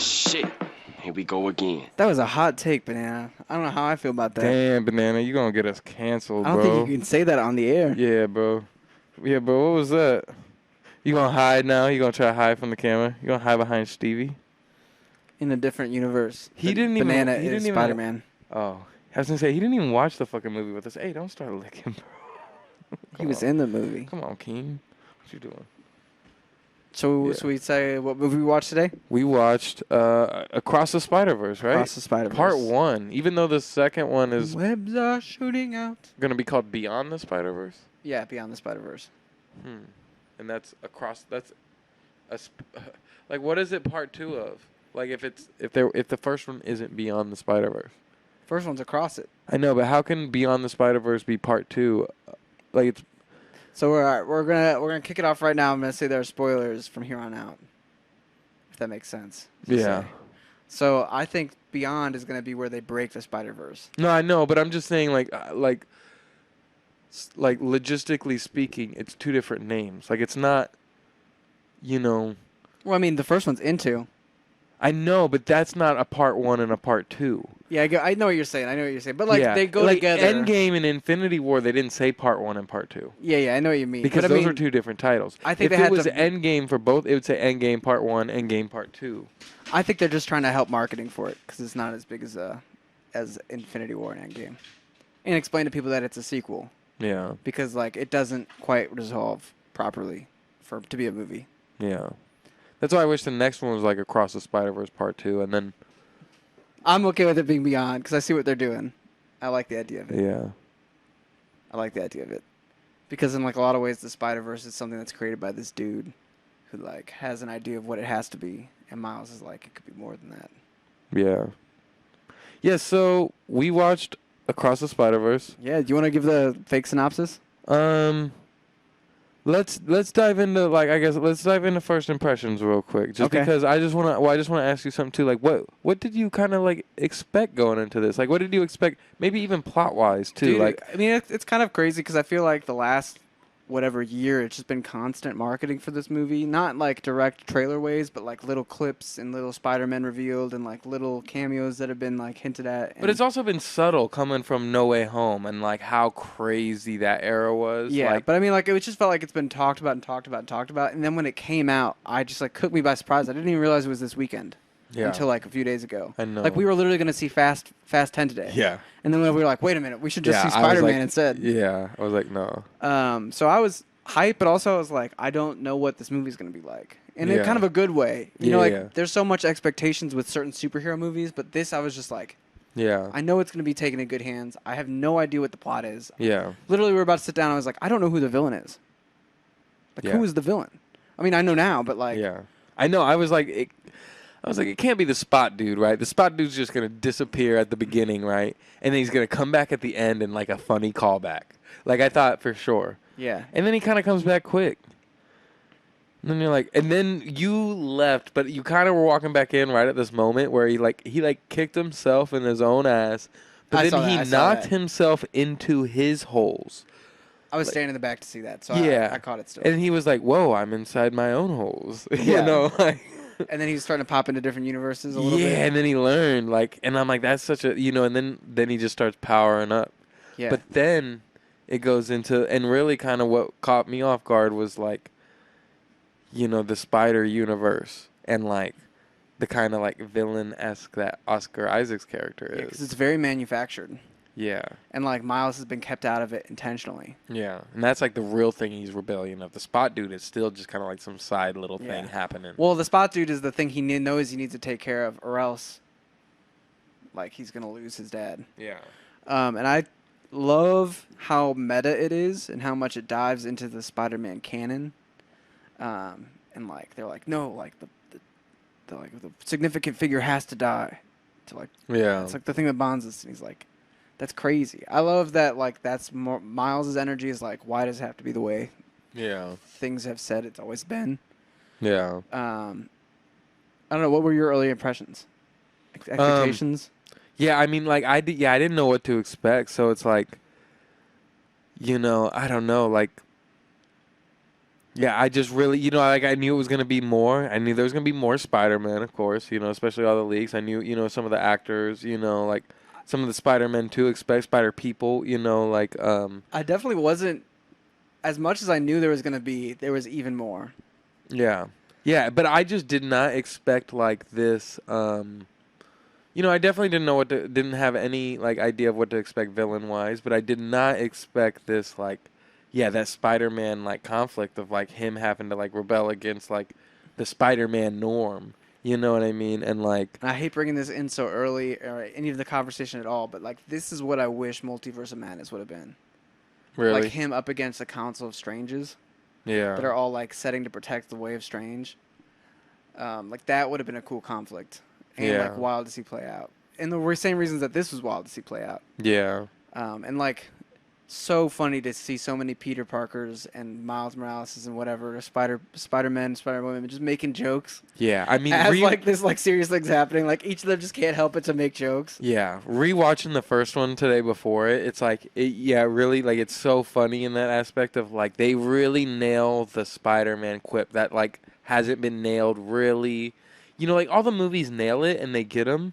Shit. Here we go again. That was a hot take, Banana. I don't know how I feel about that. Damn, Banana, you gonna get us canceled, I don't bro. think you can say that on the air. Yeah, bro. Yeah, bro, what was that? You gonna hide now? You gonna try to hide from the camera? You gonna hide behind Stevie? In a different universe. He didn't even- Banana he is didn't even- Spider-Man. Oh. I was gonna say, he didn't even watch the fucking movie with us. Hey, don't start licking, bro. He was in the movie. Come on, King. What you doing? So, Yeah. so we say what movie we watched today? We watched Across the Spiderverse, right? Across the Spiderverse. Part 1. Even though the second one is Webs are shooting out. gonna be called Beyond the Spiderverse. Yeah, Beyond the Spider-Verse. And that's across. That's like, what is it part 2 of? Like, if the first one isn't Beyond the Spider-Verse. First one's Across It. I know, but how can Beyond the Spider-Verse be part 2? Like, it's So we're gonna kick it off right now. I'm gonna say there are spoilers from here on out. If that makes sense. to yeah. say. So I think Beyond is gonna be where they break the Spider-Verse. No, I know, but I'm just saying, like logistically speaking, it's 2 different names. Like, it's not, Well, I mean, the first one's Into. I know, but that's not a part 1 and a part 2. Yeah, I know what you're saying. But, like, Yeah. they go like, together. Endgame and Infinity War, they didn't say part 1 and part 2. Yeah, I know what you mean. Because but, those I mean, are 2 different titles. I think if they it had was to- Endgame for both, it would say Endgame part 1, Endgame part 2. I think they're just trying to help marketing for it because it's not as big as Infinity War and Endgame, and explain to people that it's a sequel Yeah. because like it doesn't quite resolve properly to be a movie. Yeah. That's why I wish the next one was like Across the Spider-Verse part 2, and then I'm okay with it being Beyond because I see what they're doing. I like the idea of it. yeah. I like the idea of it because in like a lot of ways the Spider-Verse is something that's created by this dude who like has an idea of what it has to be, and Miles is like it could be more than that. Yeah. Yeah, so we watched Across the Spider-Verse. Yeah, do you want to give the fake synopsis? Let's dive into let's dive into first impressions real quick, just Okay. because I just want to ask you something too. Like, what did you kind of like expect going into this? Like, what did you expect? Maybe even plot wise too. Dude, like, I mean, it's kind of crazy because I feel like the last whatever year, it's just been constant marketing for this movie. Not like direct trailer ways, but like little clips and little Spider-Man revealed and like little cameos that have been like hinted at. but it's also been subtle coming from No Way Home and like how crazy that era was. yeah, like, but I mean, like it just felt like it's been talked about and talked about and talked about, and then when it came out, I just like took me by surprise. I didn't even realize it was this weekend. yeah. Until like a few days ago. I know. Like we were literally going to see Fast 10 today. Yeah. And then we were like, wait a minute, we should just Yeah, see I was Spider-Man like- instead. Yeah, I was like, no. So I was hyped, but also I was like, I don't know what this movie's going to be like. In Yeah. kind of a good way. You know, Yeah, like yeah. there's so much expectations with certain superhero movies, but this I was just like, Yeah. I know it's going to be taken in good hands. I have no idea what the plot is. Yeah. Literally, we were about to sit down. I was like, I don't know who the villain is. Like, Yeah. who is the villain? I mean, I know now, but like, Yeah. I know. I was like, it can't be the Spot dude, right? The Spot dude's just gonna disappear at the beginning, right? And then he's gonna come back at the end and like a funny callback. Like I thought for sure. yeah. And then he kind of comes back quick. And then you're like, and then you left, but you kind of were walking back in right at this moment where he kicked himself in his own ass, but I saw then that, he I saw knocked that. himself into his holes. I was standing in the back to see that, so Yeah. I caught it still. And he was like, "Whoa, I'm inside my own holes." you Yeah. know, like. And then he was starting to pop into different universes a little Yeah, bit. and then he learned, like, and I'm like, that's such a, and then he just starts powering up. Yeah. But then it goes into, and really kind of what caught me off guard was like, the Spider universe and like the kind of like villain-esque that Oscar Isaac's character is. because it's very manufactured. Yeah. And like Miles has been kept out of it intentionally. Yeah. And that's like the real thing he's rebellion of. The Spot dude is still just kind of like some side little thing Yeah. happening. Well, the Spot dude is the thing he knows he needs to take care of, or else, like, he's gonna lose his dad. Yeah. And I love how meta it is and how much it dives into the Spider-Man canon. And like they're like, no, like the significant figure has to die. To like, Yeah. it's like the thing that bonds us. And he's like, that's crazy. I love that. Like that's more Miles' energy is like, why does it have to be the way Yeah. things have said it's always been? Yeah. I don't know. What were your early impressions? Expectations? Yeah, I mean, like, I didn't know what to expect, so it's like, I don't know, like, Yeah, I just really, like I knew it was going to be more. I knew there was going to be more Spider-Man, of course, especially all the leaks. I knew, some of the actors, like some of the Spider-Men to expect, Spider-People, like, I definitely wasn't, as much as I knew there was going to be, there was even more. yeah. Yeah, but I just did not expect like this, I definitely didn't have any like idea of what to expect villain-wise, but I did not expect this like, yeah, that Spider-Man like conflict of like him having to like rebel against like the Spider-Man norm. You know what I mean? And like, And I hate bringing this in so early or any of the conversation at all, but like this is what I wish Multiverse of Madness would have been. really, Like him up against a council of strangers yeah, that are all like setting to protect the way of Strange. Like that would have been a cool conflict and Yeah. like wild to see play out. And the same reasons that this was wild to see play out. yeah, And like so funny to see so many Peter Parkers and Miles Morales and whatever Spider-Man, Spider-Woman just making jokes yeah. I mean, as like this like serious thing's happening. Like each of them just can't help it to make jokes. yeah, rewatching the first one today before it, it's like, really, like, it's so funny in that aspect of, like, they really nail the Spider-Man quip that, like, hasn't been nailed really. Like, all the movies nail it and they get them,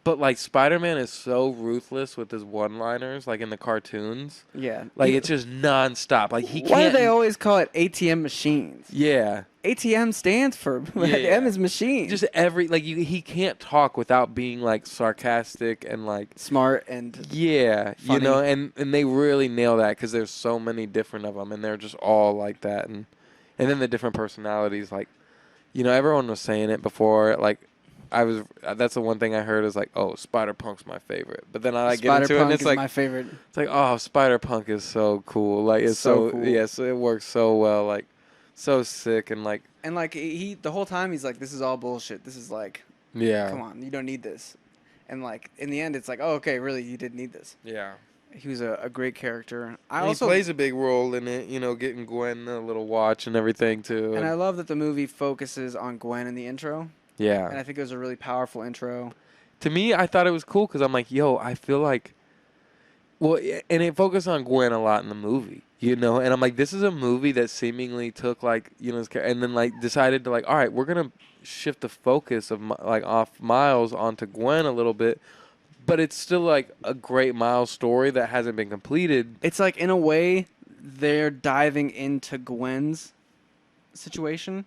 but, like, Spider-Man is so ruthless with his one-liners, like, in the cartoons. Yeah, Like, it's just nonstop. Like, he can't... Why do they always call it ATM machines? Yeah. ATM stands for Yeah. M is machine. Just he can't talk without being, like, sarcastic and, like... Smart and Yeah, funny. and they really nail that because there's so many different of them, and they're just all like that, and then the different personalities, like, everyone was saying it before, like, that's the one thing I heard is like, oh, Spider-Punk's my favorite, but then I like get into it, and Spider-Punk it's is like, my favorite. it's like, oh, Spider-Punk is so cool, like, it's So so cool. yeah, so it works so well, like, so sick, and like, And like he the whole time he's like, this is all bullshit. This is like, yeah, come on, you don't need this. And like in the end, it's like, oh, okay, really, you did need this. yeah. He was a great character. He plays a big role in it, getting Gwen a little watch and everything too. And I love that the movie focuses on Gwen in the intro. Yeah. And I think it was a really powerful intro. To me, I thought it was cool because I'm like, yo, I feel like, well, and it focused on Gwen a lot in the movie, and I'm like, this is a movie that seemingly took like, and then like decided to like, all right, we're gonna shift the focus of like off Miles onto Gwen a little bit, but it's still like a great Miles story that hasn't been completed. It's like in a way they're diving into Gwen's situation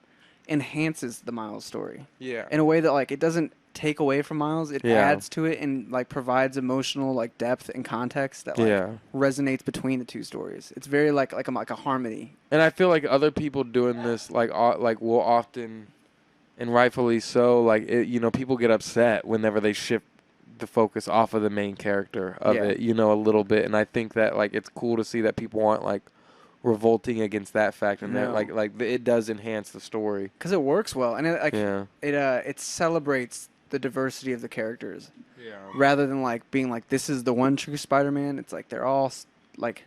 enhances the Miles story. Yeah. In a way that like it doesn't take away from Miles, it Yeah. adds to it and like provides emotional like depth and context that like Yeah. resonates between the two stories. It's very like a harmony. And I feel like other people doing this like will often, and rightfully so, like people get upset whenever they shift the focus off of the main character of Yeah. it, a little bit. And I think that like it's cool to see that people aren't like revolting against that fact, and that No. like it does enhance the story. Because it works well, and it, like Yeah. it celebrates the diversity of the characters Yeah. rather than like being like this is the one true Spider-Man. It's like they're all like,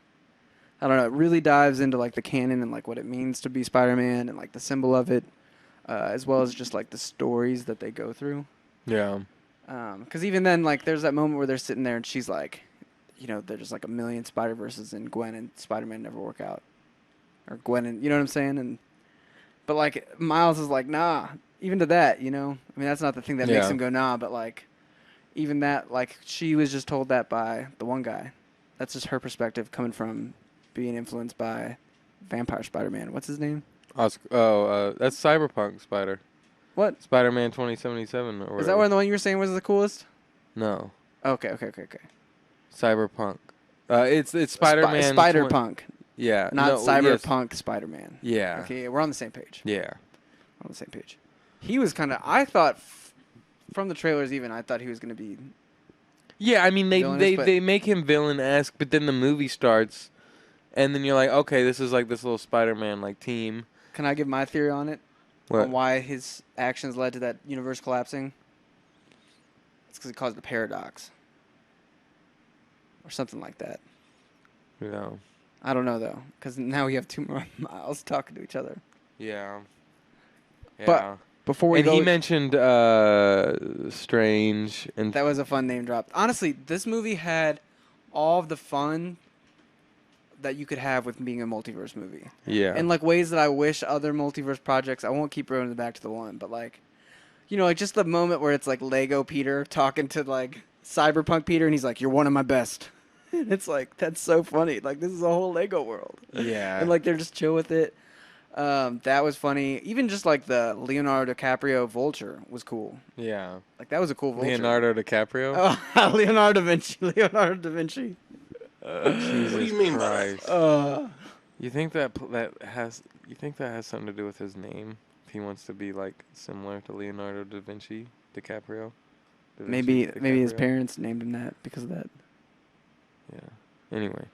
I don't know. It really dives into like the canon and like what it means to be Spider-Man and like the symbol of it, as well as just like the stories that they go through. Yeah. Because even then, like there's that moment where they're sitting there and she's like, there's just like a million Spider-Verses and Gwen and Spider-Man never work out, or Gwen and you know what I'm saying, but like Miles is like, nah. Even to that, I mean, that's not the thing that makes Yeah. him go, nah, but, like, even that, like, she was just told that by the one guy. That's just her perspective coming from being influenced by Vampire Spider-Man. What's his name? That's Cyberpunk Spider. What? Spider-Man 2077 or whatever. Is that the one you were saying was the coolest? No. Okay. Cyberpunk. It's Spider-Man. Spider-Punk. Yeah. Not no, Cyberpunk Spider-Man. Yeah. Okay, we're on the same page. Yeah. We're on the same page. He was kind of, I thought, from the trailers even, I thought he was going to be... Yeah, I mean, Villainous, but- they make him villain-esque, but then the movie starts, and then you're like, okay, this is like this little Spider-Man like team. Can I give my theory on it? What? On why his actions led to that universe collapsing? It's because he caused a paradox. Or something like that. Yeah. I don't know, though. Because now we have two more Miles talking to each other. Yeah. Yeah. But before we and go... he mentioned Strange and That was a fun name drop. Honestly, this movie had all of the fun that you could have with being a multiverse movie. Yeah. And like ways that I wish other multiverse projects, I won't keep rolling it back to the one, but like, you know, like just the moment where it's like Lego Peter talking to like Cyberpunk Peter, and he's like, "You're one of my best." It's like, that's so funny. Like, this is a whole Lego world. Yeah. And like they're just chill with it. That was funny. Even just like the Leonardo DiCaprio Vulture was cool. Yeah. Like that was a cool Vulture. Leonardo DiCaprio? Oh, Leonardo da Vinci. Leonardo da Vinci. Jesus What do you mean by Christ. that? You think that has something to do with his name? If he wants to be like similar to Leonardo da Vinci, DiCaprio? Da Maybe Vinci, maybe his DiCaprio? parents named him that because of that. Yeah. Anyway.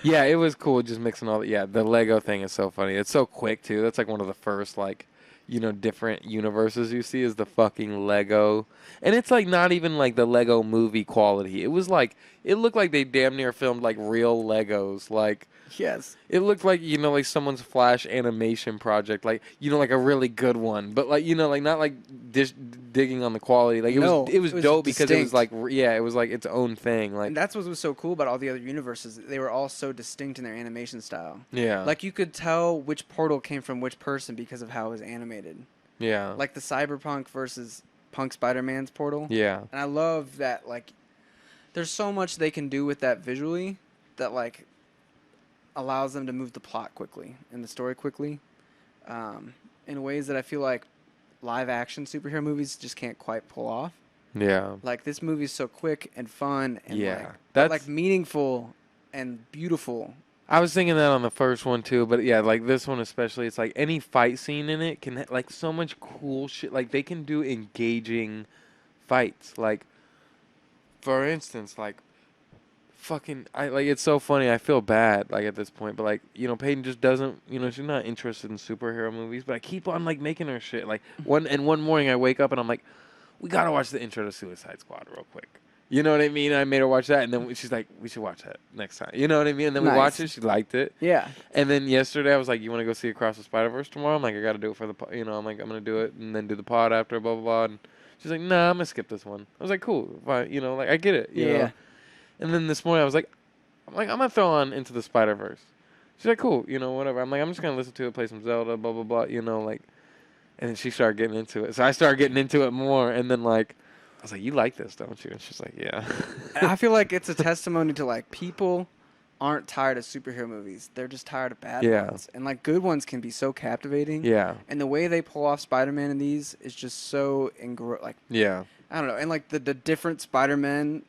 Yeah, it was cool just mixing all the Lego thing is so funny. It's so quick too. That's like one of the first like, you know, different universes you see is the fucking Lego. And it's like not even like the Lego movie quality. It was like it looked like they damn near filmed like real Legos. Like Yes. it looked like, you know, like someone's Flash animation project, like, you know, like a really good one, but like, you know, like not like digging on the quality. Like it No, was it was dope because it was like, distinct. yeah, it was like its own thing. Like, And that's what was so cool about all the other universes. They were all so distinct in their animation style. yeah, Like you could tell which portal came from which person because of how it was animated. yeah, Like the Cyberpunk versus Punk Spider-Man's portal. yeah, And I love that, like, there's so much they can do with that visually that, like, allows them to move the plot quickly and the story quickly in ways that I feel like live-action superhero movies just can't quite pull off. yeah. Like, this movie's so quick and fun and, Yeah, like, but, that's- like, meaningful and beautiful. I was thinking that on the first one too, but yeah, like this one especially, it's like any fight scene in it can like so much cool shit. Like they can do engaging fights. Like, for instance, like fucking, I like it's so funny. I feel bad like at this point, but like you know, Peyton just doesn't. You know, she's not interested in superhero movies, but I keep on like making her shit. Like one morning I wake up and I'm like, we gotta watch the intro to Suicide Squad real quick. You know what I mean? I made her watch that, and then she's like, "We should watch that next time." You know what I mean? And then we Nice. watched it. She liked it. Yeah. And then yesterday I was like, "You want to go see Across the Spiderverse tomorrow?" I'm like, "I got to do it for the you know." I'm like, "I'm gonna do it and then do the pod after." Blah blah blah. And she's like, "Nah, I'm gonna skip this one." I was like, "Cool, fine." You know, like I get it. You Yeah. know? And then this morning I was like, "I'm gonna throw on Into the Spiderverse." She's like, "Cool, you know, whatever." I'm like, "I'm just gonna listen to it, play some Zelda, blah blah blah." You know, like. And then she started getting into it, so I started getting into it more. And then like. I was like, "You like this, don't you?" And she's like, "Yeah." And I feel like it's a testimony to, like, people aren't tired of superhero movies. They're just tired of bad Yeah. ones. And, like, good ones can be so captivating. Yeah. And the way they pull off Spider-Man in these is just so like, Yeah. I don't know. And, like, the different Spider-Men,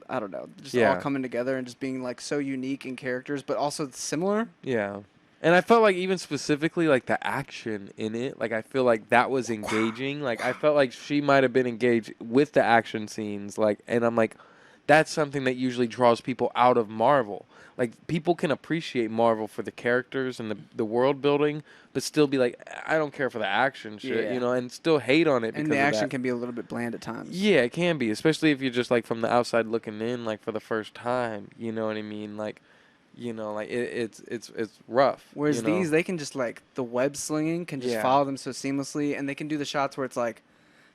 I don't know, just Yeah. all coming together and just being, like, so unique in characters, but also similar. Yeah. And I felt like even specifically like the action in it, like I feel like that was engaging. Like I felt like she might have been engaged with the action scenes. Like, and I'm like, that's something that usually draws people out of Marvel. Like people can appreciate Marvel for the characters and the world building, but still be like, I don't care for the action shit, Yeah. you know, and still hate on it because And the of action that. can be a little bit bland at times. Yeah, it can be, especially if you're just like from the outside looking in, like for the first time. You know what I mean? Like. You know, like it's rough. Whereas you know? these, they can just, like, the web slinging can just Yeah. follow them so seamlessly, and they can do the shots where it's like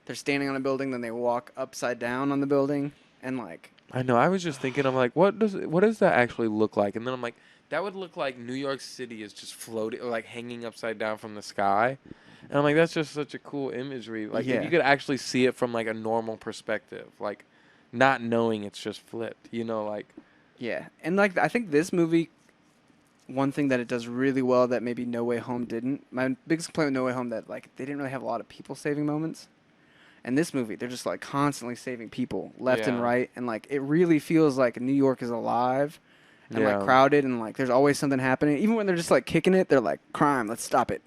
they're standing on a building, then they walk upside down on the building, and, like, I know. I was just thinking, I'm like, what does that actually look like? And then I'm like, that would look like New York City is just floating, or like hanging upside down from the sky. And I'm like, that's just such a cool imagery. Like, Yeah. if you could actually see it from like a normal perspective, like not knowing it's just flipped, you know, like. yeah. And, like, I think this movie, one thing that it does really well that maybe No Way Home didn't, my biggest complaint with No Way Home, that, like, they didn't really have a lot of people saving moments. And this movie, they're just, like, constantly saving people left and Yeah. right, and, like, it really feels like New York is alive and, Yeah. like, crowded, and, like, there's always something happening. Even when they're just, like, kicking it, they're like, crime, let's stop it.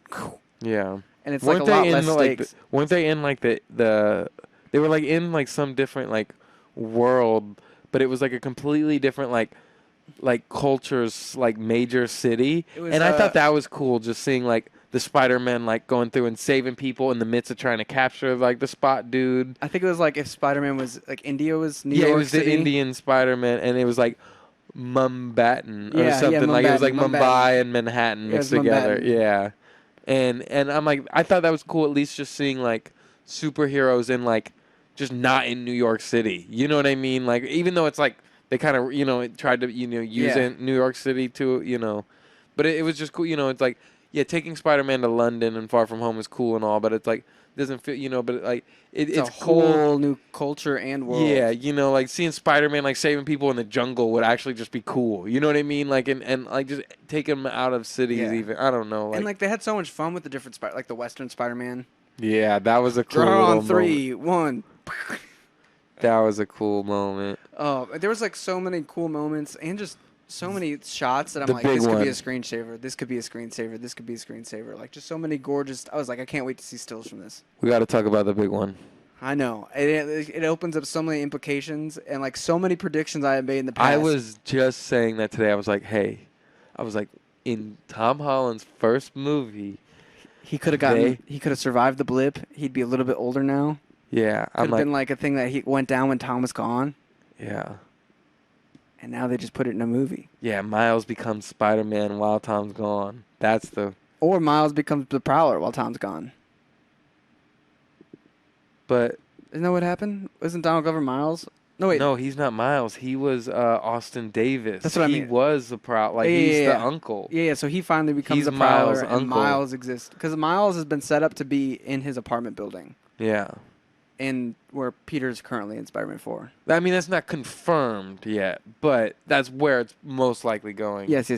Yeah. And it's, like, a lot less stakes. Weren't they in like the they were like in like some different like world, but it was like a completely different like culture's like major city. It was, And I thought that was cool, just seeing like the Spider-Man like going through and saving people in the midst of trying to capture like the Spot dude. I think it was like if Spider-Man was, like, India was New Yeah, York it was City. the Indian Spider-Man, and it was like Mumbattan or Yeah, something. Like it was like Mumbai. Mumbai and Manhattan Yeah, it mixed was together. Mumbattan. Yeah. And I'm like, I thought that was cool, at least just seeing like superheroes in like just not in New York City. You know what I mean? Like even though it's like They kind of, tried to, use New York City to, but it was just cool. It's like, yeah, taking Spider-Man to London and Far From Home is cool and all, but it's like, doesn't fit, but like, it's a cool. whole new culture and world. Yeah, like seeing Spider-Man like saving people in the jungle would actually just be cool. You know what I mean? Like, and like just take him out of cities even. I don't know. Like, and like they had so much fun with the different like the Western Spider-Man. Yeah, that was a cool Draw on moment. 3, 1. That was a cool moment. Oh, there was like so many cool moments and just so many shots that I'm The like, big this could one. be a screensaver. This could be a screensaver. This could be a screensaver. Like just so many gorgeous. I was like, I can't wait to see stills from this. We got to talk about the big one. I know. It opens up so many implications and like so many predictions I had made in the past. I was just saying that today. I was like, in Tom Holland's first movie, he could have survived the blip. He'd be a little bit older now. Yeah, Could have been like a thing that he went down when Tom was gone. Yeah. And now they just put it in a movie. Yeah, Miles becomes Spider-Man while Tom's gone. Or Miles becomes the Prowler while Tom's gone. But isn't that what happened? Isn't Donald Glover Miles? No, wait. No, he's not Miles. He was Austin Davis. That's what I mean. He was the Prowler. He's the uncle. Yeah, so he finally becomes the Prowler, and Miles exists. Because Miles has been set up to be in his apartment building. Yeah. And where Peter's currently in Spider-Man 4. I mean, that's not confirmed yet, but that's where it's most likely going. Yes.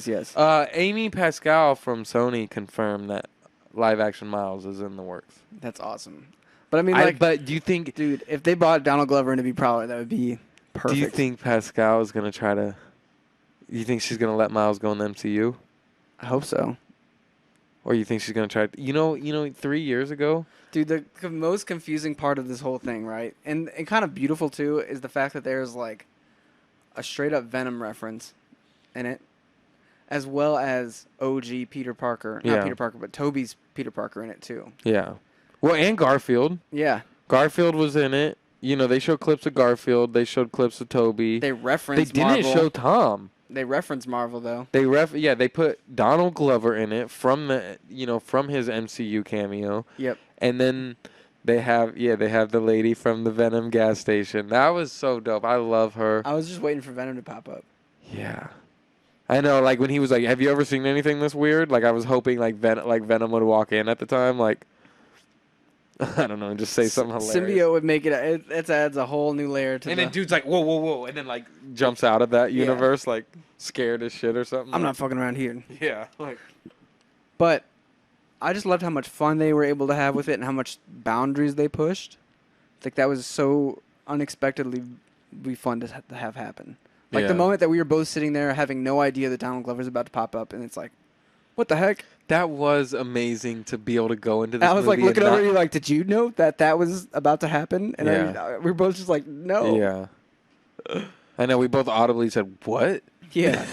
Amy Pascal from Sony confirmed that live-action Miles is in the works. That's awesome. But I mean, but do you think... Dude, if they brought Donald Glover in to be Prowler, that would be perfect. Do you think Pascal is going to try to... You think she's going to let Miles go in the MCU? I hope so. Or you think she's going to try... You know, 3 years ago... Dude, the most confusing part of this whole thing, right? And kind of beautiful, too, is the fact that there's, like, a straight-up Venom reference in it, as well as OG Peter Parker. Not Peter Parker, but Tobey's Peter Parker in it, too. Yeah. Well, and Garfield. Yeah. Garfield was in it. You know, they showed clips of Garfield. They showed clips of Tobey. They referenced Marvel. They didn't show Tom. They referenced Marvel, though. They put Donald Glover in it from his MCU cameo. Yep. And then they have the lady from the Venom gas station. That was so dope. I love her. I was just waiting for Venom to pop up. Yeah. I know, like, when he was like, have you ever seen anything this weird? Like, I was hoping, Venom would walk in at the time, like, I don't know, just say something hilarious. Symbiote would make it adds a whole new layer to And then dude's like, whoa, whoa, whoa, and then, like, jumps out of that universe, like, scared as shit or something. I'm not fucking around here. Yeah. But I just loved how much fun they were able to have with it and how much boundaries they pushed. Like, that was so unexpectedly fun to have happen. Like, the moment that we were both sitting there having no idea that Donald Glover's about to pop up, and it's like, what the heck? That was amazing to be able to go into this I was movie like looking over at you like, did you know that was about to happen? And we were both just like, no. Yeah. I know, we both audibly said, what? Yeah.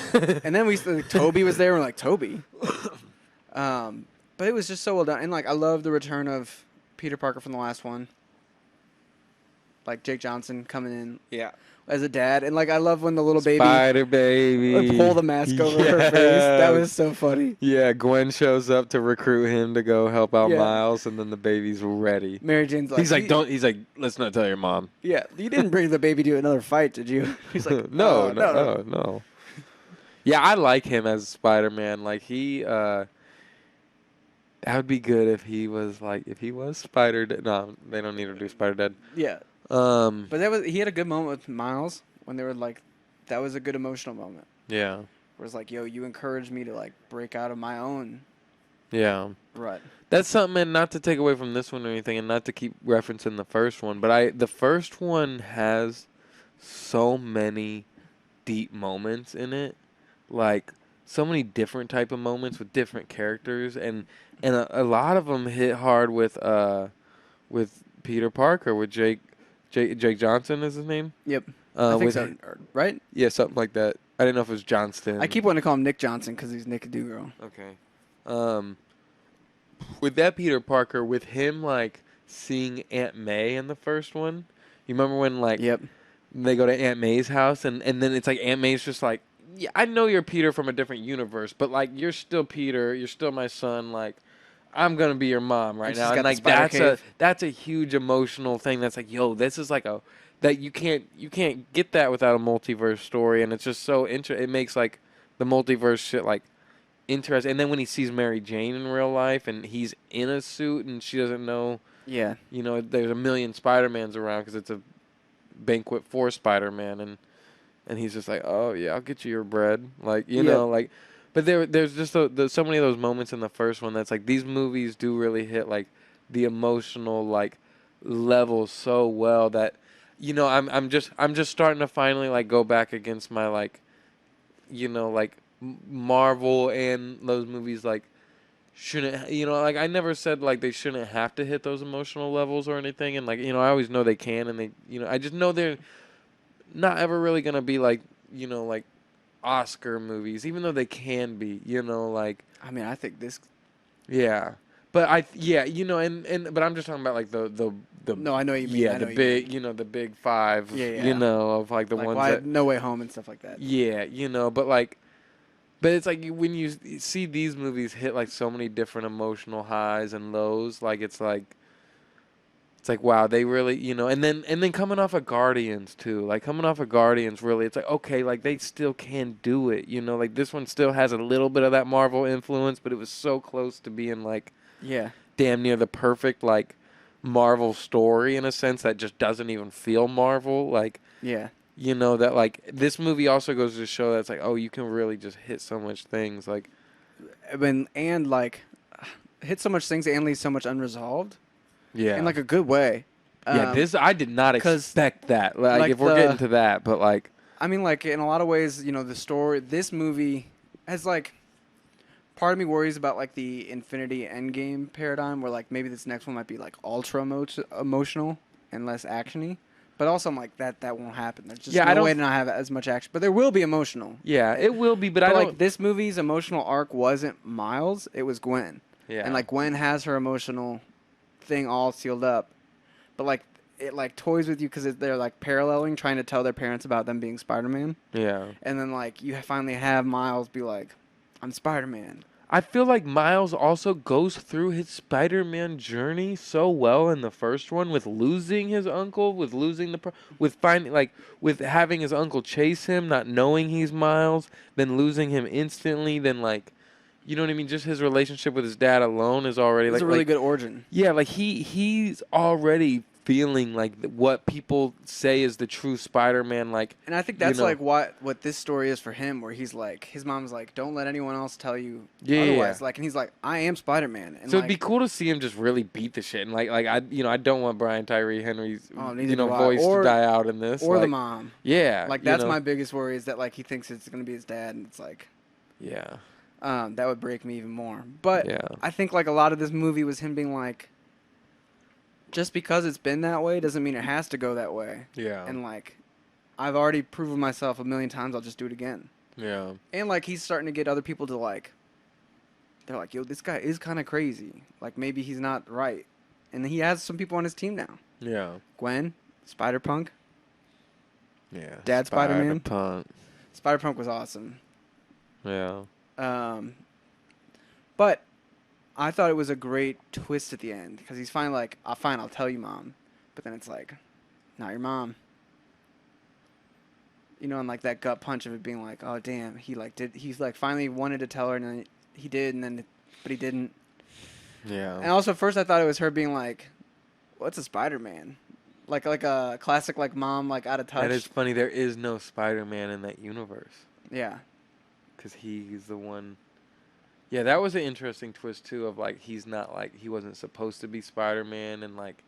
And then Tobey was there, and we're like, Tobey. But it was just so well done. And, like, I love the return of Peter Parker from the last one. Like, Jake Johnson coming in. Yeah. As a dad. And, like, I love when the little Spider baby. Like, pull the mask over her face. That was so funny. Yeah, Gwen shows up to recruit him to go help out Miles, and then the baby's ready. Mary Jane's like... He's like, let's not tell your mom. Yeah. You didn't bring the baby to another fight, did you? He's like, no. Yeah, I like him as Spider-Man. Like, he... that would be good if he was Spider-Dead. No, they don't need to do Spider-Dead. Yeah. But he had a good moment with Miles when they were like, that was a good emotional moment. Yeah. Where it's like, yo, you encouraged me to like break out of my own. Yeah. Right. That's something, and not to take away from this one or anything, and not to keep referencing the first one, but the first one has so many deep moments in it, like so many different type of moments with different characters, and a lot of them hit hard with Peter Parker, with Jake Johnson is his name. Yep. I think so, right? Yeah, something like that. I didn't know if it was Johnston. I keep wanting to call him Nick Johnson because he's Nick Dugirl. Okay. With that Peter Parker, with him like seeing Aunt May in the first one, you remember when like they go to Aunt May's house and then it's like Aunt May's just like, yeah, I know you're Peter from a different universe, but like you're still Peter, you're still my son, like I'm gonna be your mom right now. And like that's a huge emotional thing. That's like, yo, this is like that you can't get that without a multiverse story, and it's just so it makes like the multiverse shit like interesting. And then when he sees Mary Jane in real life, and he's in a suit, and she doesn't know, Yeah. you know, there's a million Spider-Mans around because it's a banquet for Spider-Man, and he's just like, oh yeah, I'll get you your bread, like you know, like. But there's just so many of those moments in the first one that's like these movies do really hit like the emotional like level so well that, you know, I'm just starting to finally like go back against my like, you know, like Marvel and those movies like shouldn't, you know, like I never said like they shouldn't have to hit those emotional levels or anything, and like, you know, I always know they can, and they, you know, I just know they're not ever really gonna be like, you know, like Oscar movies, even though they can be, you know, like. I mean, I think this. Yeah, but you know, and but I'm just talking about like the. No, I know what you mean. Yeah, I know the what big, you mean. you know, the big five. Yeah. You know, of like the like ones why, that. No Way Home and stuff like that. Yeah, you know, but like, but it's like when you see these movies hit like so many different emotional highs and lows, like it's like wow, they really, you know, and then coming off of Guardians too, like coming off of Guardians, really, it's like okay, like they still can do it, you know, like this one still has a little bit of that Marvel influence, but it was so close to being like, Yeah, damn near the perfect like Marvel story in a sense that just doesn't even feel Marvel, like, yeah. you know, that like this movie also goes to show that it's like, oh, you can really just hit so much things, like, I mean, and like hit so much things and leave so much unresolved. yeah, In like a good way. Yeah, this I did not 'cause, expect that. Like if we're getting to that, but like, I mean, like in a lot of ways, you know, the story. This movie has like. Part of me worries about like the Infinity Endgame paradigm, where like maybe this next one might be like ultra emotional and less actiony. But also, I'm like that won't happen. There's just no way to not have as much action. But there will be emotional. Yeah, it will be. But I like don't. This movie's emotional arc wasn't Miles; it was Gwen. Yeah. And like Gwen has her emotional thing all sealed up, but like it like toys with you because they're like paralleling, trying to tell their parents about them being Spider-Man. Yeah. And then like you finally have Miles be like, "I'm Spider-Man." I feel like Miles also goes through his Spider-Man journey so well in the first one, with losing his uncle, with losing with finding like with having his uncle chase him, not knowing he's Miles, then losing him instantly, then like, you know what I mean? Just his relationship with his dad alone is already It's like a really good origin. Yeah, like he's already feeling like what people say is the true Spider-Man, like. And I think that's you know, like what this story is for him, where he's like, his mom's like, "Don't let anyone else tell you otherwise." Yeah. Like, and he's like, "I am Spider-Man." And so like, it'd be cool to see him just really beat the shit, and like I don't want Brian Tyree Henry's voice to die out in this, or like, the mom. Yeah, like that's my biggest worry, is that like he thinks it's gonna be his dad, and it's like, yeah, that would break me even more. But yeah. I think like a lot of this movie was him being like, just because it's been that way doesn't mean it has to go that way. Yeah. And like, I've already proven myself a million times. I'll just do it again. Yeah. And like, he's starting to get other people to like. They're like, "Yo, this guy is kind of crazy. Like, maybe he's not right." And he has some people on his team now. Yeah. Gwen, Spider-Punk. Yeah. Dad Spider-Man. Spider-Punk. Spider-Punk was awesome. Yeah. But I thought it was a great twist at the end, because he's finally like, I'll tell you, Mom." But then it's like, not your mom. You know, and like that gut punch of it being like, oh, damn, he's like finally wanted to tell her, and then he did, but he didn't. Yeah. And also at first I thought it was her being like, "What's a Spider-Man?" Like a classic like mom like out of touch. That is funny. There is no Spider-Man in that universe. Yeah. Because he's the one. Yeah, that was an interesting twist too. Of like, he's not like, he wasn't supposed to be Spider-Man, and like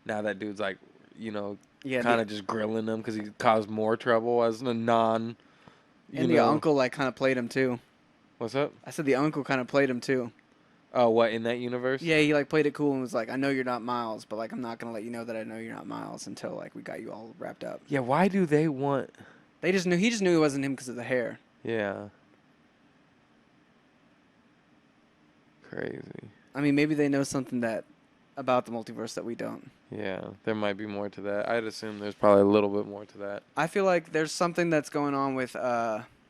now that dude's like, you know, kind of just grilling him because he caused more trouble as a non. And the uncle like kind of played him too. What's up? I said the uncle kind of played him too. Oh, what, in that universe? Yeah, he like played it cool and was like, "I know you're not Miles, but like I'm not gonna let you know that I know you're not Miles until like we got you all wrapped up." Yeah, why do they want? He just knew it wasn't him because of the hair. Yeah. Crazy. I mean, maybe they know something about the multiverse that we don't. Yeah, there might be more to that. I'd assume there's probably a little bit more to that. I feel like there's something that's going on with.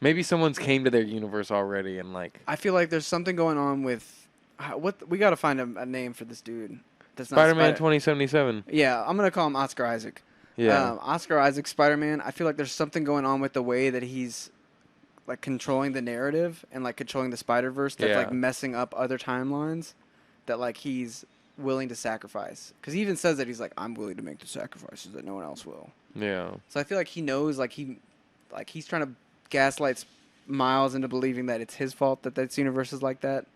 Maybe someone's came to their universe already and like. I feel like there's something going on with. What we got to find a name for this dude. That's Spider-Man 2077. Yeah, I'm gonna call him Oscar Isaac. Yeah. Oscar Isaac's Spider-Man, I feel like there's something going on with the way that he's like controlling the narrative and like controlling the Spider-Verse that's like Yeah. messing up other timelines that like he's willing to sacrifice. Because he even says that he's like, I'm willing to make the sacrifices that no one else will. Yeah. So I feel like he knows he's trying to gaslight Miles into believing that it's his fault that this universe is like that.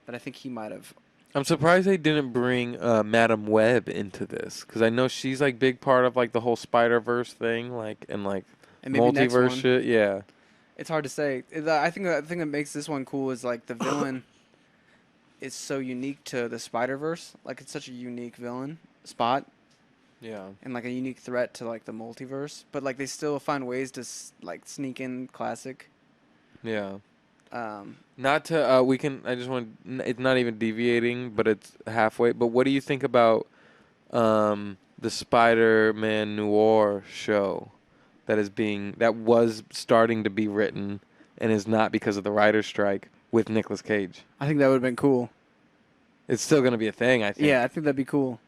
But I think he might have. I'm surprised they didn't bring Madam Web into this, because I know she's like big part of like the whole Spider-Verse thing, like and like And maybe next multiverse one. shit. Yeah. It's hard to say. I think the thing that makes this one cool is like the villain is so unique to the Spider-Verse. Like it's such a unique villain spot Yeah. and like a unique threat to like the multiverse. But like they still find ways to like sneak in classic. Yeah. Um, Not to we can. I just want. It's not even deviating, but it's halfway. But what do you think about the Spider-Man Noir show that was starting to be written and is not because of the writer's strike with Nicolas Cage? I think that would have been cool. It's still gonna be a thing, I think. Yeah, I think that'd be cool.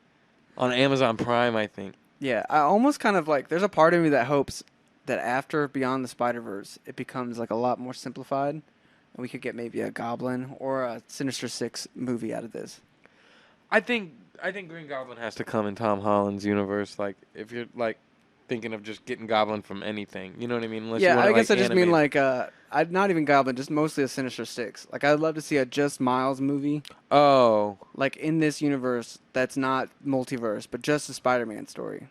On Amazon Prime, I think. Yeah, I almost kind of like. There's a part of me that hopes that after Beyond the Spider-Verse, it becomes like a lot more simplified, and we could get maybe a Goblin or a Sinister Six movie out of this. I think Green Goblin has to come in Tom Holland's universe. Like, if you're like thinking of just getting Goblin from anything, you know what I mean? Unless Yeah, you wanna, I guess like, I just mean animate. like I'd not even Goblin, just mostly a Sinister Six. Like I'd love to see a just Miles movie, Oh, like in this universe that's not multiverse, but just a Spider-Man story.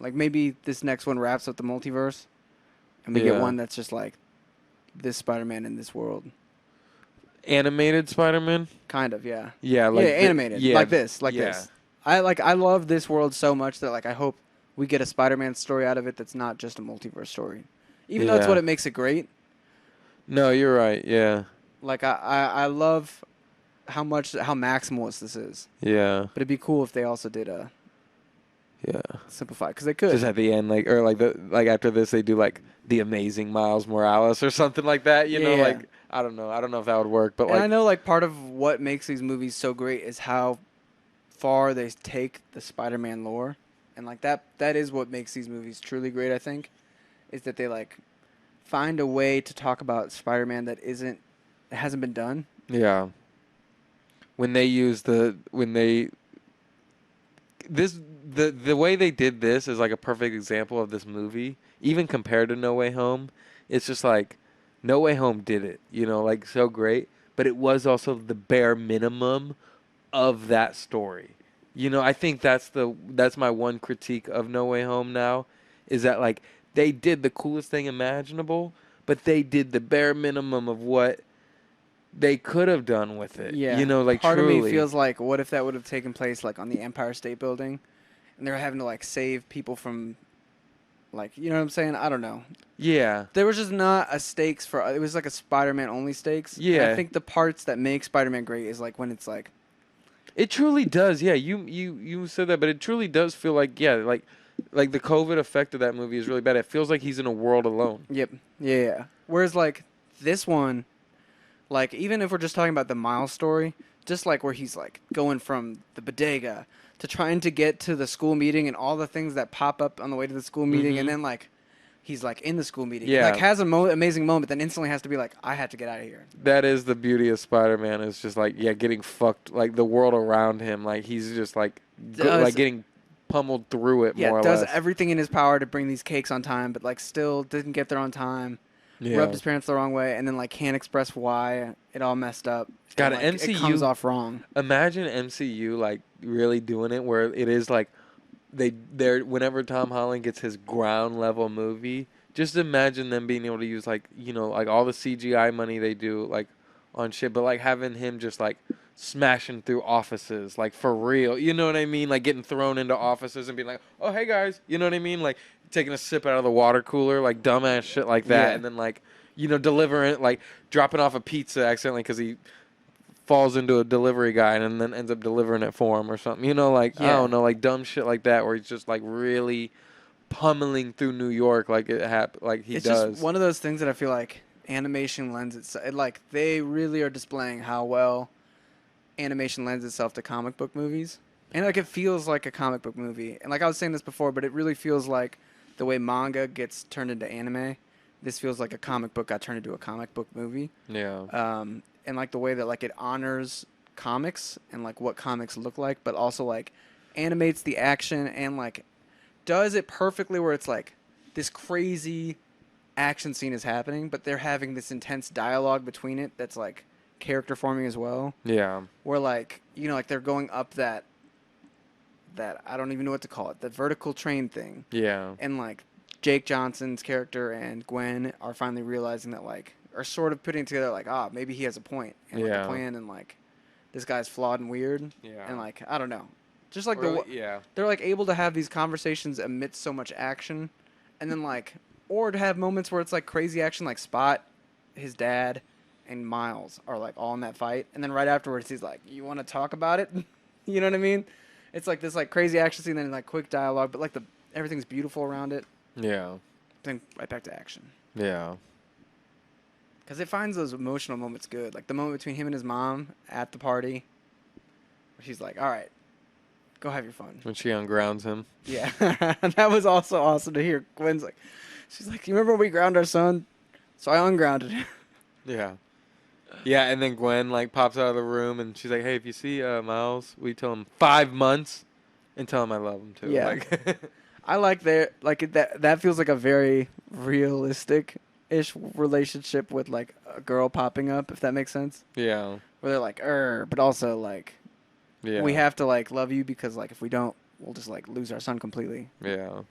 Like maybe this next one wraps up the multiverse, and we Yeah. get one that's just like this Spider-Man in this world. animated Spider-Man. Kind of, yeah. Yeah, like yeah, animated, like this, like yeah. this. I love this world so much that like I hope we get a Spider-Man story out of it that's not just a multiverse story, even though it's Yeah. what it makes it great. No, you're right. Yeah, Like I love how maximalist this is, yeah, but it'd be cool if they also did a yeah. simplify because they could. Just at the end, like or like after this, they do like the Amazing Miles Morales or something like that. You know, Yeah. like I don't know if that would work, but And I like know like part of what makes these movies so great is how far they take the Spider-Man lore, and like that is what makes these movies truly great. I think is that they like find a way to talk about Spider-Man that hasn't been done. yeah. When they use the way they did this is like a perfect example of this movie. Even compared to No Way Home, it's just like No Way Home did it, you know, like so great, but it was also the bare minimum of that story. You know, I think that's my one critique of No Way Home now, is that like they did the coolest thing imaginable, but they did the bare minimum of what they could have done with it. Yeah, You know, like part truly. of me feels like what if that would have taken place like on the Empire State Building, and they were having to like save people from, like you know what I'm saying? I don't know. Yeah. There was just not a stakes for it was like a Spider-Man only stakes. And Yeah. I think the parts that make Spider-Man great is like when it's like It truly does. Yeah, you said that, but it truly does feel like like the COVID effect of that movie is really bad. It feels like he's in a world alone. yep. Yeah. Whereas like this one, like even if we're just talking about the Miles story, just like where he's like going from the bodega to trying to get to the school meeting and all the things that pop up on the way to the school meeting, Mhm. and then like he's like in the school meeting, Yeah. like has an amazing moment, then instantly has to be like, I had to get out of here. That is the beauty of Spider-Man. Is just like getting fucked. Like the world around him, like he's just like Does- getting pummeled through it Yeah, more or does less. everything in his power to bring these cakes on time, but like still didn't get there on time. Yeah. Rubbed his parents the wrong way, and then like can't express why it all messed up. God, and, like, MCU it comes off wrong. Imagine MCU like really doing it where it is like they're whenever Tom Holland gets his ground level movie, just imagine them being able to use like, you know, like all the CGI money they do like on shit, but like having him just like smashing through offices like for real. You know what I mean? Like getting thrown into offices and being like, "Oh, hey guys." You know what I mean? Like taking a sip out of the water cooler, like dumbass shit like that, Yeah. and then like, you know, delivering like dropping off a pizza accidentally cuz he falls into a delivery guy and then ends up delivering it for him or something. You know, like I Yeah. don't know, like dumb shit like that where he's just like really pummeling through New York like he It's does. just one of those things that I feel like animation lends itself. Like they really are displaying how well animation lends itself to comic book movies. And like it feels like a comic book movie. And like I was saying this before, but it really feels like the way manga gets turned into anime. This feels like a comic book got turned into a comic book movie. Yeah. And like the way that like it honors comics and like what comics look like, but also like animates the action and like does it perfectly where it's like this crazy action scene is happening, but they're having this intense dialogue between it that's like character forming as well. Yeah. Where like, you know, like they're going up that I don't even know what to call it, the vertical train thing. Yeah. And like Jake Johnson's character and Gwen are finally realizing that like are sort of putting together like, maybe he has a point and like a plan and like this guy's flawed and weird. Yeah. And like I don't know. Just like they're like able to have these conversations amidst so much action, and then like or to have moments where it's like crazy action, like Spot, his dad, and Miles are like all in that fight, and then right afterwards he's like, "You want to talk about it?" You know what I mean? It's like this like crazy action scene, then like quick dialogue, but like everything's beautiful around it. Yeah. Then right back to action. Yeah. Because it finds those emotional moments good, like the moment between him and his mom at the party, where she's like, "All right. Go have your fun." When she ungrounds him. Yeah. That was also awesome to hear. Gwen's like, she's like, "You remember when we ground our son? So I ungrounded him." Yeah. Yeah, and then Gwen, like, pops out of the room, and she's like, "Hey, if you see Miles, will you tell him 5 months? And tell him I love him, too." Yeah. Like, I like that feels like a very realistic-ish relationship with, like, a girl popping up, if that makes sense. yeah. Where they're like, but also, like, Yeah. we have to, like, love you because, like, if we don't, we'll just, like, lose our son completely. Yeah.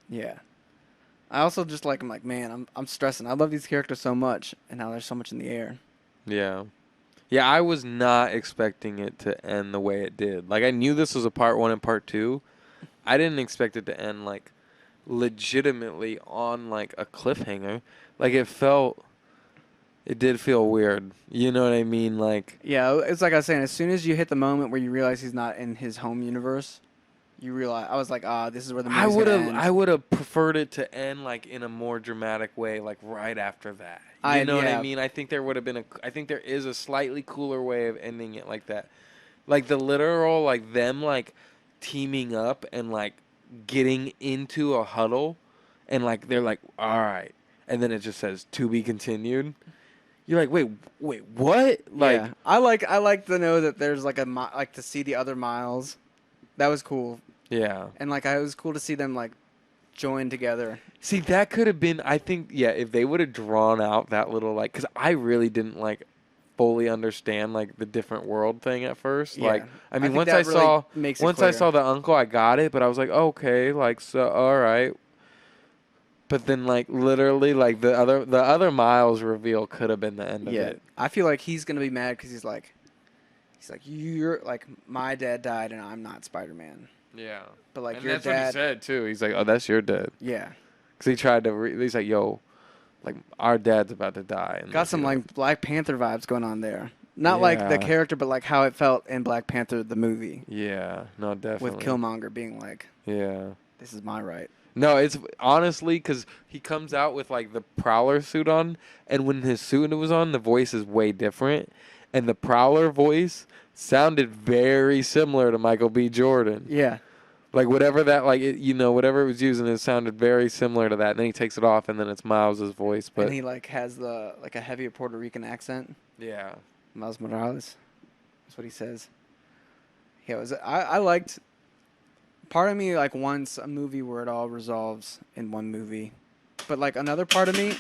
Yeah. I also just like, I'm like, man, I'm stressing. I love these characters so much, and now there's so much in the air. Yeah. Yeah, I was not expecting it to end the way it did. Like, I knew this was a part 1 and part 2. I didn't expect it to end, like, legitimately on, like, a cliffhanger. Like, it did feel weird. You know what I mean? Like, Yeah, it's like I was saying, as soon as you hit the moment where you realize he's not in his home universe, you realize, I was like, this is where the movie's gonna end. I would have preferred it to end, like, in a more dramatic way, like, right after that. You know what I mean? I think there would have been I think there is a slightly cooler way of ending it like that. Like, the literal, like, them, like, teaming up and, like, getting into a huddle, and, like, they're like, all right. And then it just says, to be continued. You're like, wait, what? Like, yeah. I like to know that there's, like, like, to see the other Miles. That was cool. yeah. And, like, it was cool to see them, like, join together. See, that could have been, I think, yeah, if they would have drawn out that little, like, because I really didn't, like, fully understand, like, the different world thing at first. Yeah. Like, I mean, think once I that really saw, makes it once I clear. saw the uncle, I got it, but I was like, okay, like, so, all right. But then, like, literally, like, the other Miles reveal could have been the end of it. I feel like he's gonna be mad because he's like, you're like, my dad died and I'm not Spider-Man. Yeah. But like And your that's dad, what he said, too. He's like, oh, that's your dad. yeah, Because he tried to, he's like, yo, like, our dad's about to die. And got some like Black Panther vibes going on there. Not like the Yeah. character, but like how it felt in Black Panther the movie Yeah, no, definitely. with Killmonger being like, Yeah. "This is my right." No, it's honestly because he comes out with like the Prowler suit on, and when his suit was on, the voice is way different, and the Prowler voice sounded very similar to Michael B. Jordan. Yeah, Like whatever that whatever it was using, it sounded very similar to that. And then he takes it off, and then it's Miles's voice. But and he like has the like a heavier Puerto Rican accent. yeah, Miles Morales, that's what he says. Yeah, I liked. Part of me like wants a movie where it all resolves in one movie, but like another part of me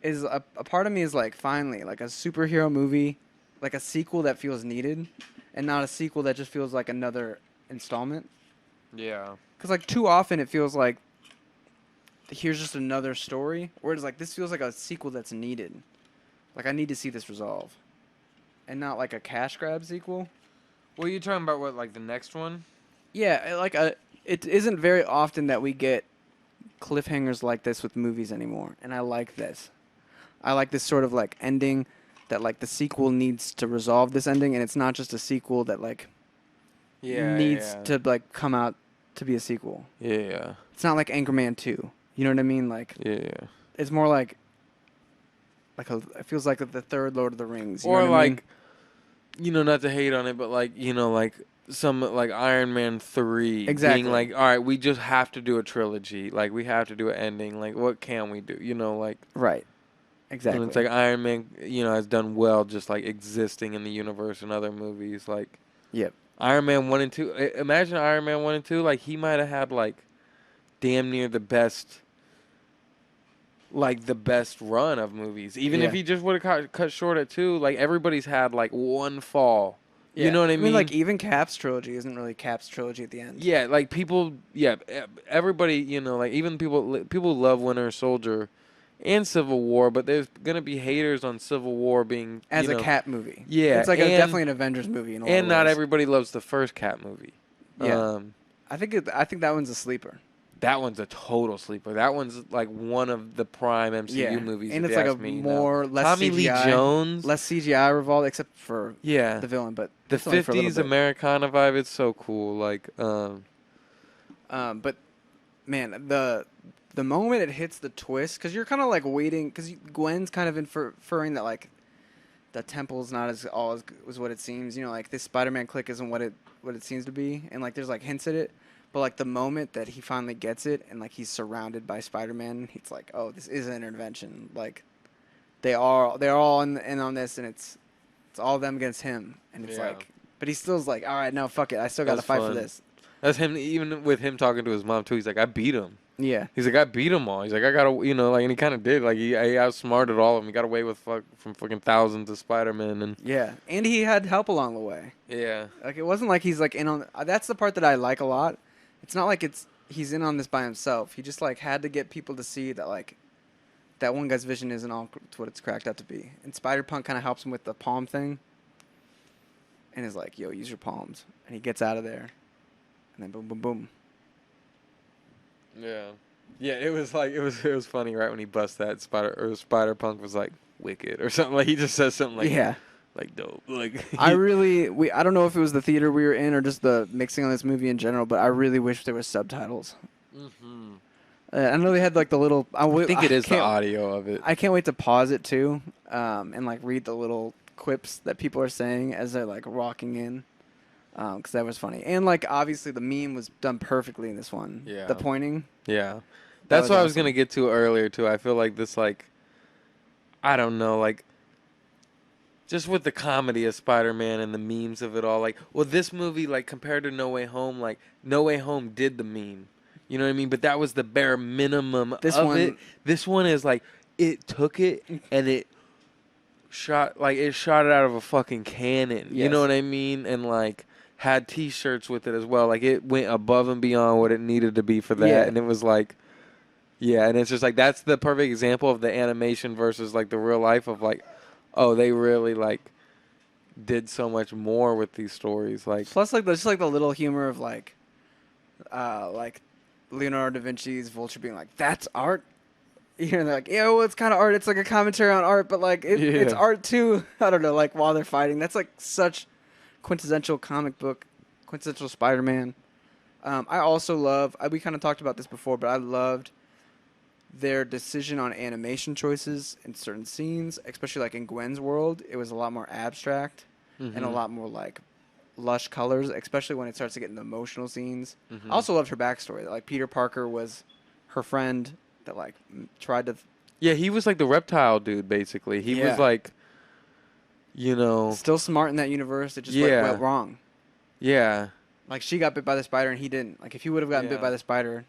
is a part of me is like finally like a superhero movie, like a sequel that feels needed, and not a sequel that just feels like another installment. yeah, Because like too often it feels like here's just another story, whereas like this feels like a sequel that's needed. Like I need to see this resolve, and not like a cash grab sequel. Well, you talking about what, like the next one? Yeah, like it isn't very often that we get cliffhangers like this with movies anymore, and I like this. I like this sort of like ending that like the sequel needs to resolve this ending, and it's not just a sequel that like needs to like come out to be a sequel. Yeah. It's not like Anchorman 2. You know what I mean? Like Yeah. it's more like it feels like the third Lord of the Rings. You Or know what I mean? like not to hate on it, but like, like some like Iron Man 3 Exactly. being like, all right, we just have to do a trilogy. Like we have to do an ending. Like what can we do? Like Right. Exactly. and it's like Iron Man, has done well just like existing in the universe and other movies like Yep. Iron Man 1 and 2. Imagine Iron Man 1 and 2 like he might have had like damn near the best run of movies. Even if he just would have cut short at 2, like everybody's had like one fall. Yeah. You know what I mean? Like even Cap's trilogy isn't really Cap's trilogy at the end. Yeah, like people, everybody, like even people love Winter Soldier and Civil War, but there's gonna be haters on Civil War being as a Cap movie. Yeah, it's like definitely an Avengers movie. In a lot and of not ways. everybody loves the first Cap movie. Yeah, I think that one's a sleeper. That one's a total sleeper. That one's like one of the prime MCU movies. And it's like a less Tommy CGI, Lee Jones, less CGI revolved except for the villain, but the 50s Americana vibe. It's so cool. Like, but man, the moment it hits the twist, because you're kind of like waiting, because Gwen's kind of inferring that like the temple's not as what it seems. Like this Spider-Man clique isn't what it seems to be, and like there's like hints at it. But like the moment that he finally gets it, and like he's surrounded by Spider-Man, he's like, "Oh, this is an intervention." Like they're all in on this, and it's all them against him, and it's like, but he still's like, "All right, no, fuck it, I still got to fight for this." That's him. Even with him talking to his mom too, he's like, "I beat him." Yeah. He's like, "I beat them all." He's like, "I gotta," like, and he kind of did. Like he outsmarted all of them. He got away with from fucking thousands of Spider-Man and. Yeah, and he had help along the way. Yeah. Like it wasn't like he's like in on. That's the part that I like a lot. It's not like he's in on this by himself. He just like had to get people to see that like that one guy's vision isn't all what it's cracked out to be. And Spider-Punk kind of helps him with the palm thing. And is like, "Yo, use your palms." And he gets out of there. And then boom, boom, boom. Yeah. Yeah, it was like it was funny right when he busts that Spider-Punk was like wicked or something. Like he just says something like like dope. Like I don't know if it was the theater we were in or just the mixing on this movie in general, but I really wish there was subtitles. Mm-hmm. I know they had like the little. I think it is the audio of it. I can't wait to pause it too, and like read the little quips that people are saying as they're like walking in, because that was funny. And like obviously the meme was done perfectly in this one. Yeah. The pointing. Yeah, that's what I was gonna get to earlier too. I feel like this like, I don't know, like. Just with the comedy of Spider-Man and the memes of it all, like, well, this movie, like, compared to No Way Home, like, No Way Home did the meme. You know what I mean? But that was the bare minimum of it. This one is, like, it took it and it shot it out of a fucking cannon. Yes. You know what I mean? And, like, had T-shirts with it as well. Like, it went above and beyond what it needed to be for that. Yeah. And it was, like, yeah, and it's just, like, that's the perfect example of the animation versus, like, the real life of, like, oh, they really like did so much more with these stories. Like plus, like just like the little humor of like Leonardo da Vinci's Vulture being like, "That's art." They're like, "Yeah, well, it's kind of art. It's like a commentary on art, but like it's art too." I don't know. Like while they're fighting, that's like such quintessential comic book, quintessential Spider-Man. I also love. We kind of talked about this before, but I loved their decision on animation choices in certain scenes, especially like in Gwen's world. It was a lot more abstract and a lot more like lush colors, especially when it starts to get into emotional scenes. I also loved her backstory. Like Peter Parker was her friend that like tried to. Yeah, he was like the reptile dude, basically. He was like, still smart in that universe. It just went wrong. Yeah. Like she got bit by the spider and he didn't. Like if he would have gotten bit by the spider.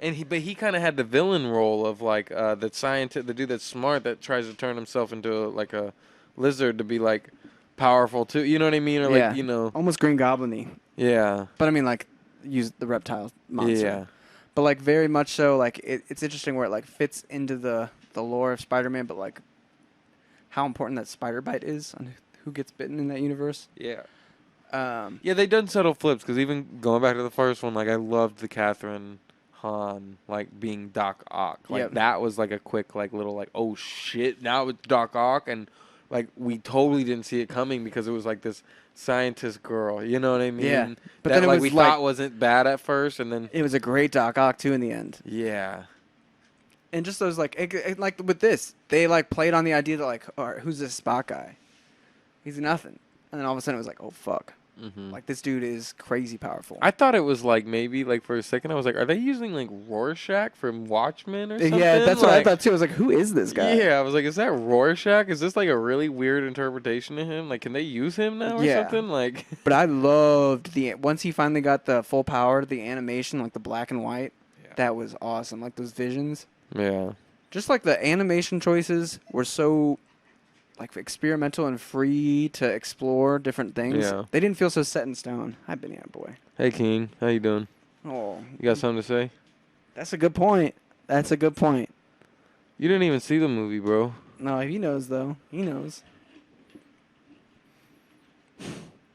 And he kind of had the villain role of like the scientist, the dude that's smart that tries to turn himself into like a lizard to be like powerful too. You know what I mean? Or like almost Green Goblin-y. Yeah. But I mean like use the reptile monster. Yeah. But like very much so like it's interesting where it like fits into the lore of Spider-Man, but like how important that spider bite is on who gets bitten in that universe. Yeah. Yeah, they done subtle flips because even going back to the first one, like I loved the Catherine Han like being Doc Ock. Like that was like a quick like little like, oh shit, now it's Doc Ock, and like we totally didn't see it coming because it was like this scientist girl, you know what I mean? Yeah. But that, then it like was we thought wasn't bad at first, and then it was a great Doc Ock too in the end. Yeah. And just those like like with this, they like played on the idea that like, all right, who's this Spock guy? He's nothing. And then all of a sudden it was like, oh fuck. Mm-hmm. Like this dude is crazy powerful. I thought it was like maybe like for a second I was like, are they using like Rorschach from Watchmen or something? Yeah, that's what I Like, thought too. I was like, who is this guy? Yeah, I was like, is that Rorschach? Is this like a really weird interpretation of him? Like, can they use him now or Yeah. something? Like, But I loved once he finally got the full power, the animation, like the black and white. Yeah. That was awesome. Like those visions. yeah, Just like the animation choices were so like experimental and free to explore different things. Yeah. They didn't feel so set in stone. Hi, Banana Boy. Hey King, how you doing? Oh, You got something to say? that's a good point. That's a good point. You didn't even see the movie, bro. No, he knows though. He knows.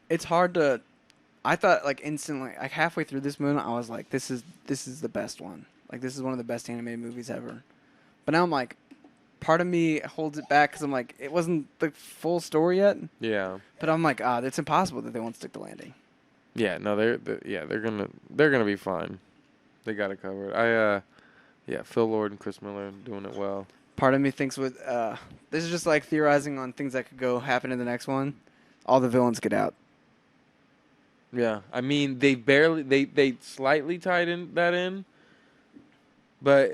It's hard to. I thought like instantly, like halfway through this movie, I was like, "This is the best one. Like this is one of the best animated movies ever." But now I'm like, part of me holds it back because I'm like, it wasn't the full story yet. Yeah. But I'm like, it's impossible that they won't stick the landing. Yeah, no, they're gonna be fine. They got it covered. Phil Lord and Chris Miller doing it well. Part of me thinks with this is just like theorizing on things that could go happen in the next one. All the villains get out. Yeah, I mean they slightly tied that in, but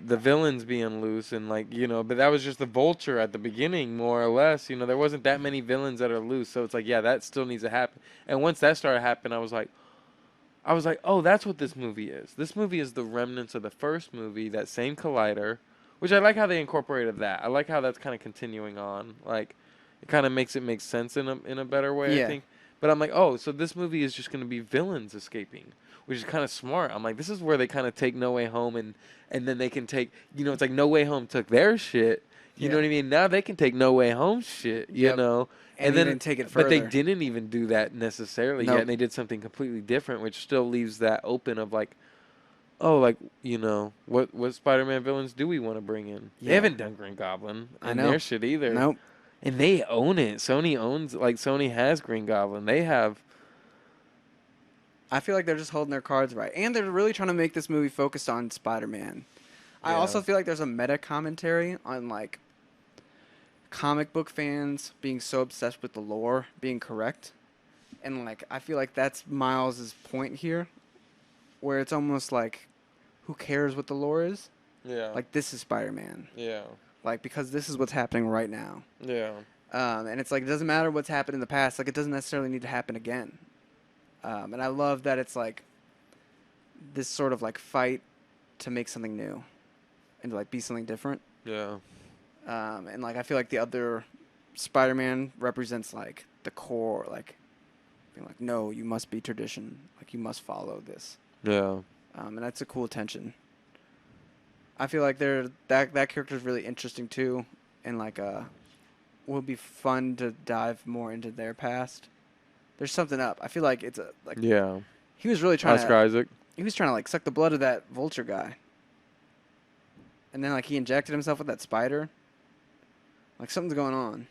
the villains being loose and like but that was just the Vulture at the beginning more or less. There wasn't that many villains that are loose, so it's like that still needs to happen. And once that started happening, I was like, oh, that's what this movie is. This movie is the remnants of the first movie, that same Collider, which I like how they incorporated that. I like how that's kind of continuing on. Like, it kind of makes it make sense in a better way, Yeah. I think. But I'm like, oh, so this movie is just going to be villains escaping, which is kind of smart. I'm like, this is where they kind of take No Way Home and then they can take, it's like No Way Home took their shit. You know what I mean? Now they can take No Way Home shit, you know? And then take it further. But they didn't even do that necessarily yet, and they did something completely different, which still leaves that open of like, oh, like, what Spider-Man villains do we want to bring in? Yeah. They haven't done Green Goblin in their shit either. Nope. And they own it. Sony has Green Goblin. They have. I feel like they're just holding their cards right. And they're really trying to make this movie focused on Spider-Man. I Yeah. also feel like there's a meta commentary on like comic book fans being so obsessed with the lore being correct. And like I feel like that's Miles' point here, where it's almost like, who cares what the lore is? Yeah. Like, this is Spider-Man. Yeah. Like, because this is what's happening right now. Yeah. And it's like, it doesn't matter what's happened in the past. Like, it doesn't necessarily need to happen again. And I love that it's like this sort of like fight to make something new and to like be something different. Yeah. And like I feel like the other Spider-Man represents like the core, like being like, no, you must be tradition, like you must follow this. Yeah. And that's a cool tension. I feel like that character is really interesting too, and like will be fun to dive more into their past. There's something up. I feel like it's a like Yeah. he was really trying Oscar Isaac. He was trying to like suck the blood of that Vulture guy. And then like he injected himself with that spider. Like something's going on.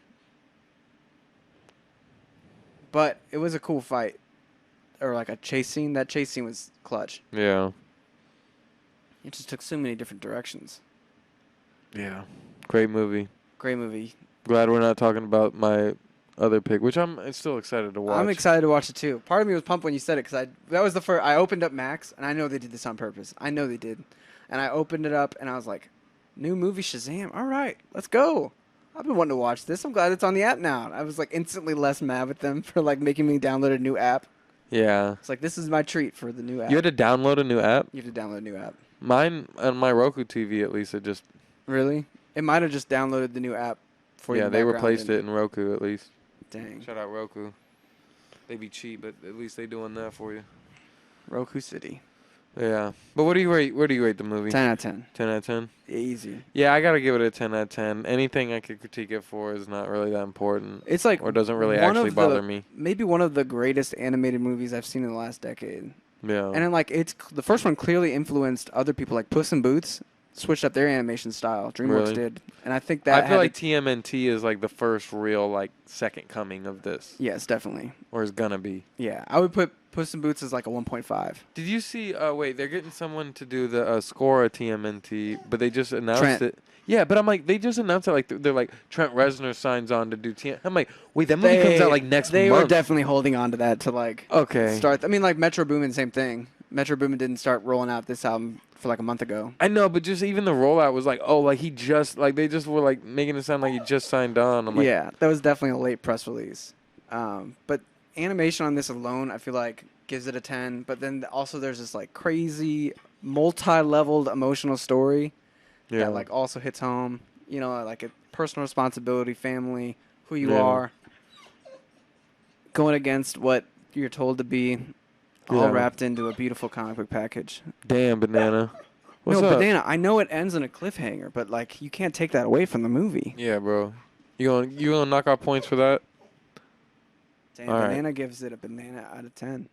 But it was a cool fight. Or like a chase scene. That chase scene was clutch. Yeah. It just took so many different directions. Yeah. Great movie. Great movie. Glad we're not talking about my other pick, which I'm still excited to watch. I'm excited to watch it too. Part of me was pumped when you said it because that was the first. I opened up Max and I know they did this on purpose. I know they did, and I opened it up and I was like, "New movie Shazam! All right, let's go." I've been wanting to watch this. I'm glad it's on the app now. I was like instantly less mad with them for like making me download a new app. Yeah. It's like this is my treat for the new app. You had to download a new app? You have to download a new app. Mine on my Roku TV at least it just Really? It might have just downloaded the new app for you. yeah, they replaced it in Roku at least. Dang. Shout out Roku. They be cheap, but at least they doing that for you. Roku City. Yeah. But what do you rate? Where do you rate the movie? 10 out of 10. 10 out of 10? Easy. Yeah, I gotta give it a 10 out of 10. Anything I could critique it for is not really that important. It's like or doesn't really one actually of bother me. Maybe one of the greatest animated movies I've seen in the last decade. Yeah. And then like it's the first one clearly influenced other people. Like Puss in Boots switched up their animation style. DreamWorks Really? did, and I think that I feel like TMNT is like the first real like second coming of this, yes, definitely. or is gonna be. Yeah, I would put Puss in Boots is like a 1.5. Did you see? Wait, they're getting someone to do the score of TMNT, but they just announced Trent. it. Yeah, but I'm like, they just announced it. Like they're like Trent Reznor signs on to do TMNT. I'm like, wait, that movie comes out like next They month. were definitely holding on to that to like Okay. start. I mean, like Metro Boomin, same thing. Metro Boomin didn't start rolling out this album for like a month ago. I know, but just even the rollout was like, oh, like he just like they just were like making it sound like he just signed on. I'm like, Yeah, that was definitely a late press release. But animation on this alone, I feel like gives it a 10. But then also there's this like crazy multi-leveled emotional story yeah, that like also hits home. You know, like a personal responsibility, family, who you Yeah. are, going against what you're told to be, all Yeah. wrapped into a beautiful comic book package. damn banana. What's no, up? Banana, I know it ends in a cliffhanger, but like you can't take that away from the movie. Yeah, bro. You gonna knock out points for that? Damn, All right. Banana gives it a banana out of 10.